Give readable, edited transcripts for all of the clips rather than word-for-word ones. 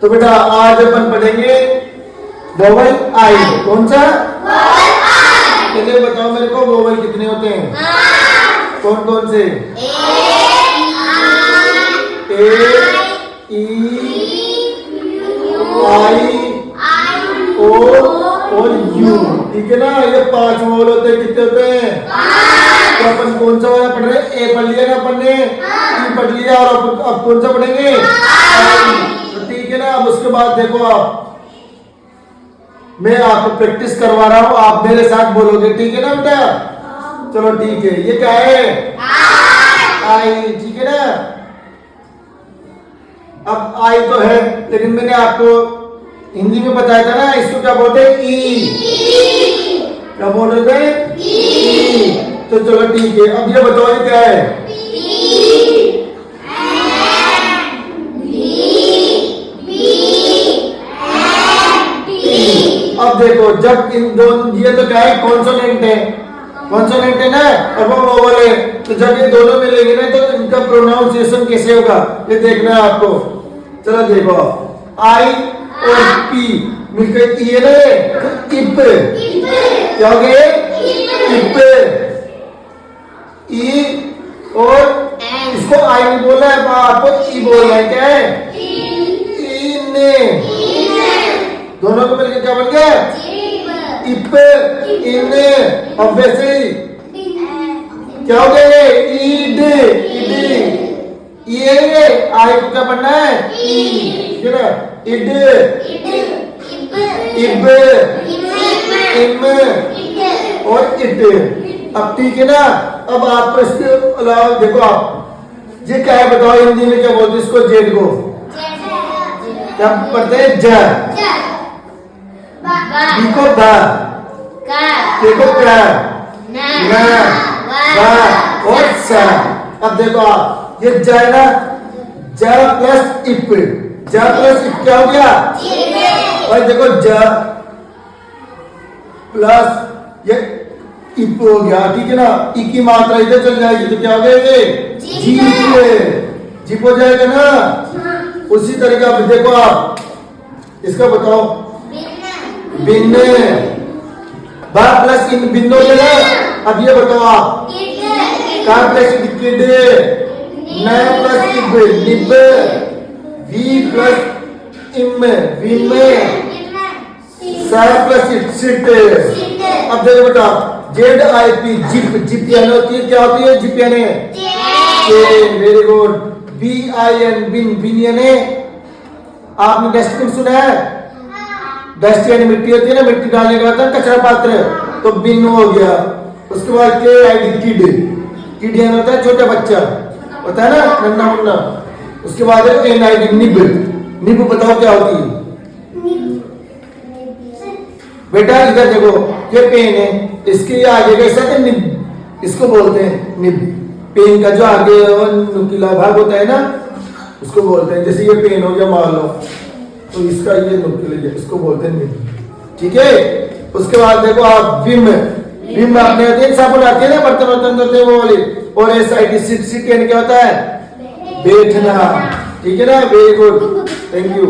तो बेटा आज अपन पढ़ेंगे वोवल आई। कौन सा? चलिए बताओ मेरे को, वोवल कितने होते हैं? कौन कौन से? ए, ई, आई, ओ और यू। ठीक है ना, ये 5 वोवल होते हैं। कितने होते हैं? तो अपन कौन सा वाला पढ़ रहे हैं? ए पढ़ लिया ना अपन ने, ई पढ़ लिया, और अब कौन सा पढ़ेंगे? तो ठीक है ना। अब उसके बाद देखो, आप मैं आपको प्रैक्टिस करवा रहा हूँ, आप मेरे साथ बोलोगे। ठीक है ना बेटा? चलो ठीक है। ये क्या है? आई। ठीक है ना। अब आई तो है, लेकिन मैंने आपको हिंदी में बताया था ना, इसको क्या बोलते हैं? ई। क्या बोल रहे थे? ई। तो चलो ठीक है। अब ये बताओ ये क्या है? अब देखो, जब इन दोनों, ये तो क्या है? कॉन्सोनेंट है, कॉन्सोनेंट है ना, और वो वोवल है। तो जब ये दोनों मिलेंगे ना, तो इनका प्रोनाउंसिएशन कैसे होगा ये देखना है आपको। चलो देखो, आई और पी मिलकर ये ना, तो इप। क्या हो गया? इप। ई और इसको आई नहीं बोलना है, आपको ई बोलना है। क्या है? इन। दोनों को मिलकर क्या बन गया? इप, इन। अब वैसे क्या हो गया? ईड। ईड। ये आई को क्या बनना है? ई। ठीक है ना? इड, इब, इम और इट। अब ठीक है ना। अब आपको इसके अलावा देखो, आप ये क्या है बताओ, हिंदी में क्या बोलते हैं इसको? जेड को क्या पढ़ते हैं? ज। बी को ब, के को क, न, ब और स। अब देखो आप, ये ज है ना, ज प्लस इप। ज प्लस इप क्या हो गया? और देखो, ज प्लस ये इप हो गया। ठीक है ना। ई की मात्रा इधर चल जाएगी तो क्या हो गया? ये जीप। जीप हो जाएगा ना। उसी तरीके अब देखो आप, इसका बताओ, भिन्न। बा प्लस इन भिन्न हो गया ना। अब ये बताओ आप, का प्लस किड, न plus ib, nib, V plus im, vim, सा प्लस इट, सिट। अब देखो बेटा, Z I P, zip. Zip यानी होती है, क्या होती है? जिप यानी chain. Very good. B I N, bin. Bin यानी, आपने डस्टबिन सुना है? डस्ट यानी मिट्टी होती है ना, मिट्टी डालने के बाद कचरा पात्र, तो बिन हो गया। उसके बाद के आई डी, किड। किड यानी होता है छोटा बच्चा, होता है ना, नन्ना मुन्ना। उसके बाद है N I D, nib. Nib बताओ क्या होती है? बेटा इधर देखो, ये पेन है, इसके आगे कैसा है? निब। इसको बोलते हैं निब। पेन का जो आगे और नुकीला भाग होता है ना, उसको बोलते हैं। जैसे ये पेन हो गया मान लो, तो इसका ये नुकीला, इसको बोलते हैं निब। ठीक है। उसके बाद देखो आप, विम। विम आपने होते हैं, साबुन आते हैं ना, बर्तन बर्तन धोते हैं वो वाली। और S I T, sit. Sit यानी क्या होता है? बैठना। ठीक है ना। Very good, thank you.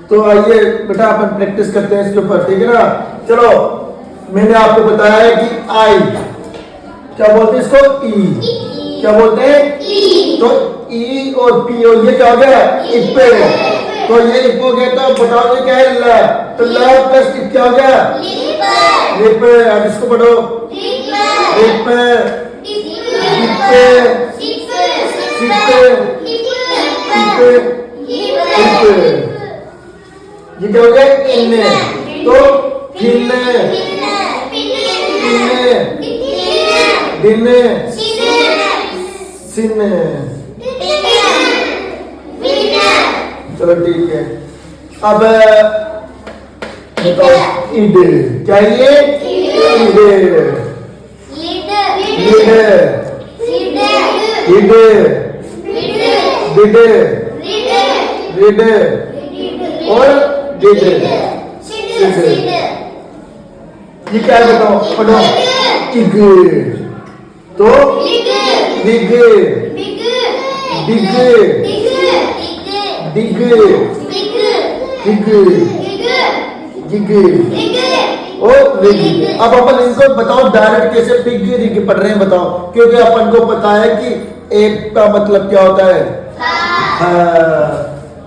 तो आइए बेटा अपन प्रैक्टिस करते हैं इसके ऊपर। ठीक है ना। चलो, मैंने आपको बताया है कि आई क्या बोलते हैं इसको? ई। क्या बोलते हैं? तो ई और पी, और ये क्या हो गया? इप। तो ये इप हो गया, तो बताओ ये क्या है? ल। तो ल प्लस इप क्या हो गया? लिप। अब इसको पढ़ो, लिप, ये क्या हो गया? इन। तो फिन, दिन, सिन। चलो ठीक है। अब बताओ, इड। क्या ये? Id. Lid, id, did, rid और डिड। ये क्या है बताओ? पढ़ो, इग। तो big, big, big, dig tig gig ओ रिग। अब अपन इनको बताओ डायरेक्ट कैसे पिग रिग पढ़ रहे हैं बताओ, क्योंकि अपन को पता है कि ए का मतलब क्या होता है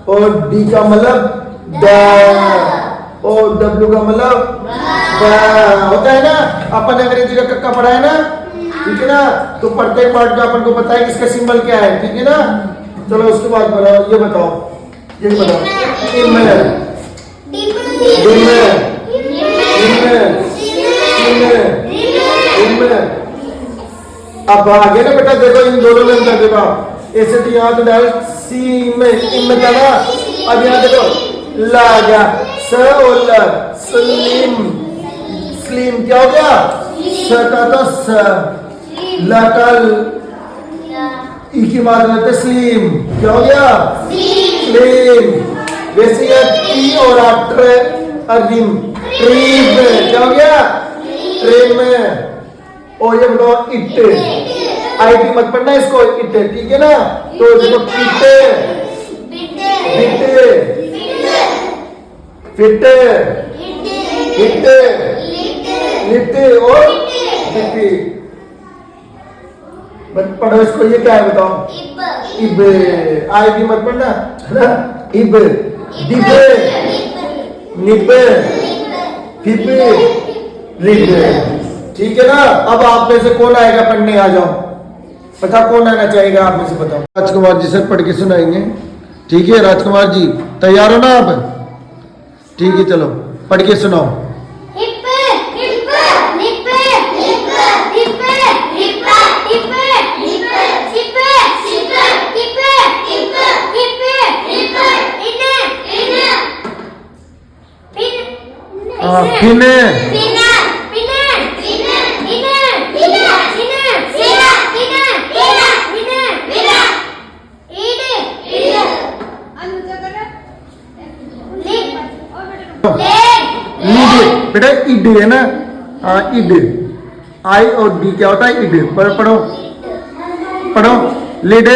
और डी का मतलब ड और डब्ल्यू का मतलब होता है ना। अपन अंग्रेजी का कक्का पढ़ा है ना, ठीक है ना, तो प्रत्येक पार्ट का अपन को पता है कि इसका सिंबल क्या है, ठीक है ना। चलो उसके बाद बताओ, ये बताओ इम अब आगे ना बेटा देखो इन दोनों में अंतर देखो। ऐसे तो यहाँ तो डायरेक्ट सी में इम था ना, अब यहाँ देखो ला गया स और ल स्लिम स्लिम क्या हो गया स का तो स ला का ई की मात्रा तस्लीम क्या हो गया स्लिम। वैसे ये टी और ट्रिम ट्रिम क्या हो गया ट्रेन में। और ये बताओ इट आई टी मत पढ़ना इसको इट, ठीक है ना। तो देखो फिट हिट लिट और लिट्टी। पढ़ो इसको, ये क्या है बताओ इब आई टी मत पढ़ना है ना। इब डिब निब फिब रिब, ठीक है ना। अब आप में से कौन आएगा पढ़ने, आ जाओ पता कौन आना चाहेगा आप में से बताओ। राजकुमार जी सर पढ़ के सुनाएंगे, ठीक है। राजकुमार जी तैयार हो ना आप, ठीक है चलो पढ़ के सुनाओ। फिने बेटा इड है ना, इड आई और डी क्या होता है इड। पढ़ो पढ़ो lid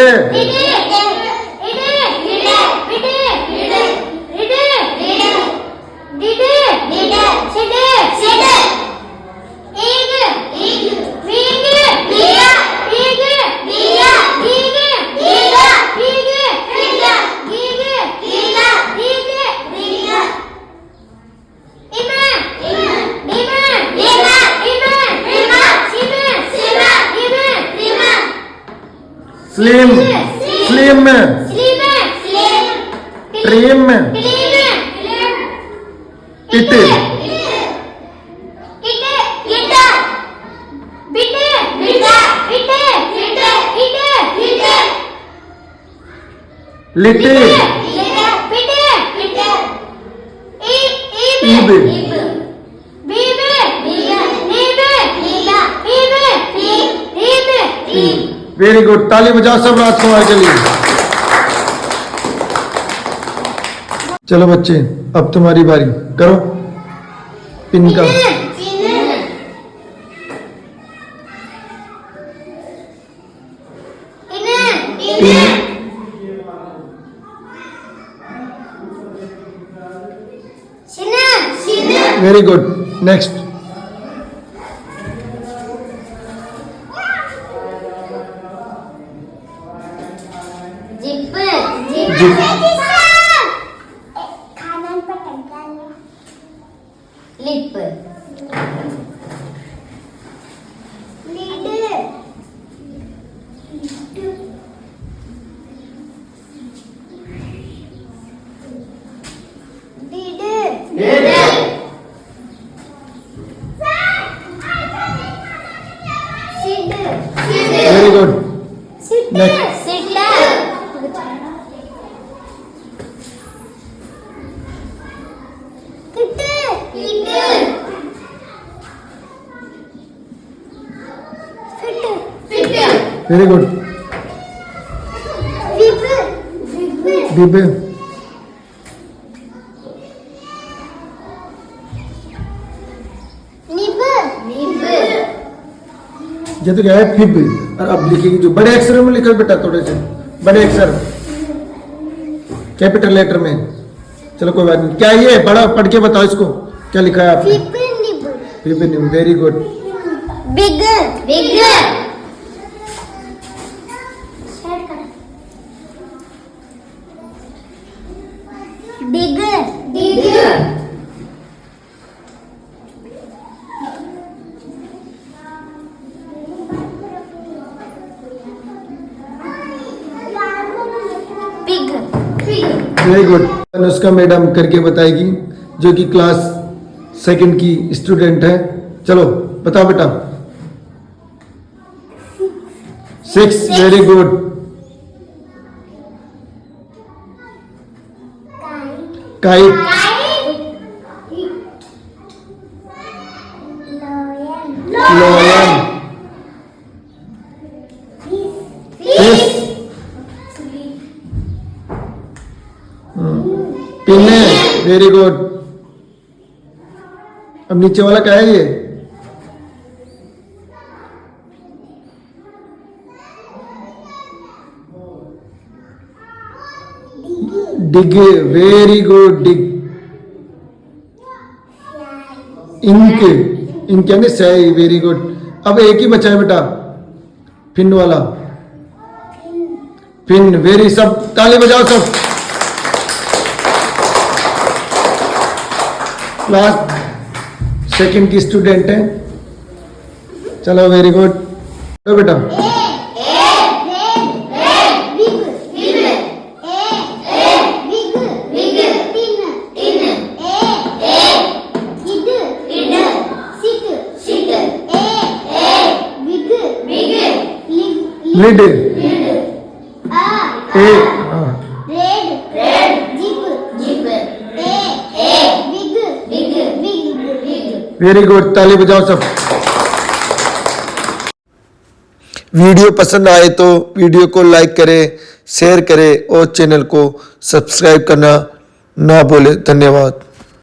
slim slim trim it lit ईब। वेरी गुड, ताली बजाओ सब राजकुमार के लिए। चलो बच्चे अब तुम्हारी बारी, करो पिन का। Very good, next. Lip very good, next. Very good, bib ये तो क्या है फिब। और अब लिखेंगे जो बड़े अक्षरों में लिखो बेटा, थोड़े से बड़े अक्षर कैपिटल लेटर में। चलो कोई बात नहीं। क्या ये बड़ा पढ़ के बताओ इसको, क्या लिखा है आपने? Fifteen. Very good. Bigger bigger bigger bigger very good. Anushka madam करके बताएगी, जो कि क्लास सेकंड की स्टूडेंट है। चलो बताओ बेटा। 6। Very good. Kite. Lion. Fish. पिन्ने। Very good. अब नीचे वाला क्या है ये? Dig. Very good. Dig. Ink. Ink यानी स्याही। Very good. अब एक ही बचा है बेटा, फिन वाला। फिन। वेरी। सब ताली बजाओ सब। क्लास सेकंड की स्टूडेंट है। चलो वेरी गुड। तो बेटा लिड। ए। Very good. ताली बजाओ सब। वीडियो पसंद आए तो वीडियो को लाइक करें, शेयर करें और चैनल को सब्सक्राइब करना ना भूलें। धन्यवाद।